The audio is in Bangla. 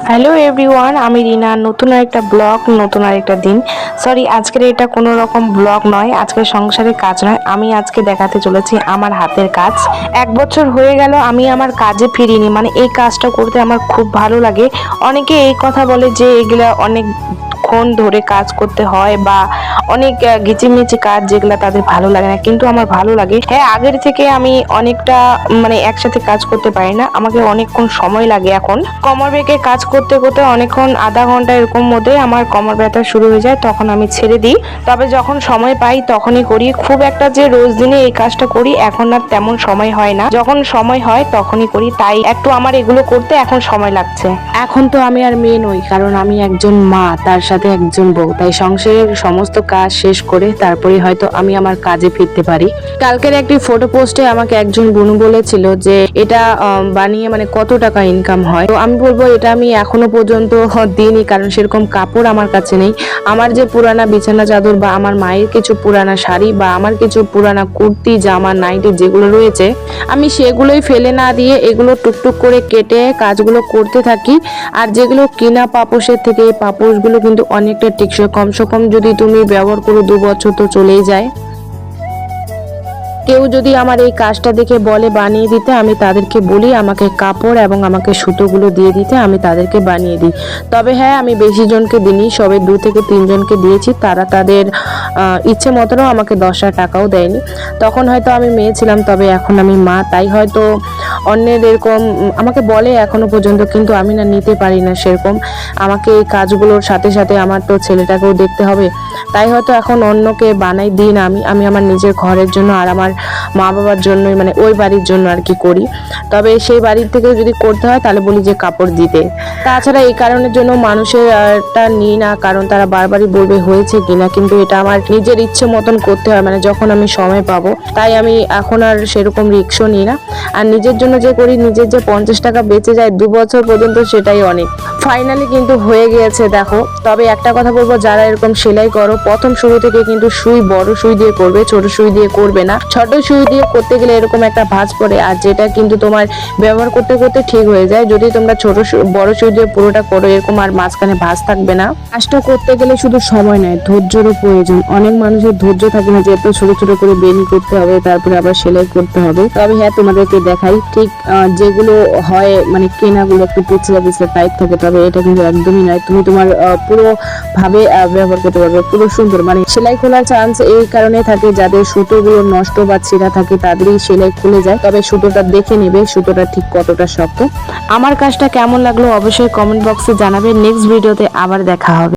হ্যালো এভরিওয়ান, আমি রিনা। নতুন আরেকটা ব্লগ, নতুন আরেকটা দিন। সরি, আজকের এটা কোনো রকম ব্লগ নয়, আজকের সংসারের কাজ নয়। আমি আজকে দেখাতে চলেছি আমার হাতের কাজ। 1 বছর হয়ে গেল আমি আমার কাজে ফিরিনি, মানে এই কাজটা করতে আমার খুব ভালো লাগে। অনেকে এই কথা বলে যে এগুলা অনেকক্ষণ ধরে কাজ করতে হয় বা অনেক ঘিচিমিচি কাজ, যেগুলা তাদের ভালো লাগে না, কিন্তু আমার ভালো লাগে। হ্যাঁ, আগের থেকে আমি অনেকটা মানে একসাথে কাজ করতে পারি না, আমাকে অনেকক্ষণ সময় লাগে। এখন কোমর বেঁকে কাজ করতে করতে অনেকক্ষণ, আধা ঘন্টা এরকম মধ্যে আমার কোমর ব্যথা শুরু হয়ে যায়, তখন আমি ছেড়ে দিই। তবে যখন সময় পাই তখনই করি। খুব একটা যে রোজ দিনে এই কাজটা করি এখন আর তেমন সময় হয় না, যখন সময় হয় তখনই করি, তাই একটু আমার এগুলো করতে এখন সময় লাগছে। এখন তো আমি আর মেয়ে নই, কারণ আমি একজন মা, তার সাথে একজন বউ, তাই সংসারের সমস্ত কাজ শেষ করে তারপরে হয়তো আমি আমার কাজে ফিরতে পারি। কালকের একটি ফটো পোস্টে আমাকে একজন বোনু বলেছিল যে এটা বানিয়ে মানে কত টাকা ইনকাম হয়। তো আমি বলবো এটা আমি এখনো পর্যন্ত দিইনি, কারণ সেরকম কাপড় আমার কাছে নেই। আমার যে পুরানা বিছানা চাদর বা আমার মায়ের কিছু পুরানা শাড়ি বা আমার কিছু পুরানা কুর্তি, জামা, নাইটি যেগুলো রয়েছে, আমি সেগুলোই ফেলে না দিয়ে এগুলো টুকটুক করে কেটে কাজগুলো করতে থাকি। আর যেগুলো কিনা পাপোশের থেকে, এই পাপোশগুলো কিন্তু অনেকটা টেকসই। কমসে কম যদি তুমি ব্যবহার করো 2 বছর তো চলেই যায়। কেউ যদি আমার এই কাজটা দেখে বলে বানিয়ে দিতে, আমি তাদেরকে বলি আমাকে কাপড় এবং আমাকে সুতোগুলো দিয়ে দিতে, আমি তাদেরকে বানিয়ে দিই। তবে হ্যাঁ, আমি বেশি জনকে দিইনি, সবে 2 থেকে 3 জনকে দিয়েছি। তারা তাদের ইচ্ছে মতনও আমাকে 10 টাকাও দেয়নি। তখন হয়তো আমি মেয়ে ছিলাম, তবে এখন আমি মা, তাই হয়তো অন্যের এরকম আমাকে বলে এখনো পর্যন্ত, কিন্তু আমি না নিতে পারি না সেরকম। আমাকে এই কাজগুলোর সাথে সাথে আমার তো ছেলেটাকেও দেখতে হবে, তাই হয়তো এখন অন্যকে বানাই দিই না। আমি আমার নিজের ঘরের জন্য আর আমার মা বাবার জন্যই, মানে ওই বাড়ির জন্য আর কি করি। তবে সেই বাড়ির থেকে যদি করতে হয় তাহলে বলি যে কাপড় দিতে। তাছাড়া এই কারণের জন্য মানুষের টা নিই না, কারণ তারা বারবারই বলবে হয়েছে কিনা, কিন্তু এটা আমার নিজের ইচ্ছে মতন করতে হয়, মানে যখন আমি সময় পাবো। তাই আমি এখন আর সেরকম রিস্কও নিই না। আর নিজের জন্য যে করি, নিজের যে 50 টাকা বেঁচে যায় 2 বছর পর্যন্ত, সেটাই অনেক। ফাইনালি কিন্তু হয়ে গিয়েছে দেখো। তবে একটা কথা বলবো, যারা এরকম সেলাই করো, প্রথম শুরু থেকে কিন্তু সুই বড় সুই দিয়ে করবে, ছোট সুই দিয়ে করবে না। ছোট সুই দিয়ে করতে গেলে এরকম একটা ভাঁজ পড়ে, আর যেটা কিন্তু তোমার ব্যবহার করতে করতে ঠিক হয়ে যায়। যদি তোমরা বড় সুই দিয়ে পুরোটা করো, এরকম আর মাঝখানে ভাঁজ থাকবে না। কাজটা করতে গেলে শুধু সময় নয়, ধৈর্যেরও প্রয়োজন। অনেক মানুষের ধৈর্য থাকে না যে এত ছোট ছোট করে বেনি করতে হবে, তারপরে আবার সেলাই করতে হবে। তবে হ্যাঁ, তোমাদেরকে দেখাই ঠিক যেগুলো হয়, মানে কেনাগুলো একটু পিছলা পিছলা টাইট থাকে, তবে এটা কিন্তু একদমই নয়। তুমি তোমার পুরো ভাবে ব্যবহার করতে পারবে, পুরো সুন্দর। মানে সেলাই খোলার চান্স এই কারণে থাকে, যাদের সুতোগুলো নষ্ট বা ছেঁড়া থাকে তাদেরই সেলাই খুলে যায়। তবে সুতোটা দেখে নেবে, সুতোটা ঠিক কতটা শক্ত। আমার কাজটা কেমন লাগলো অবশ্যই কমেন্ট বক্সে জানাবে। নেক্সট ভিডিওতে আবার দেখা হবে।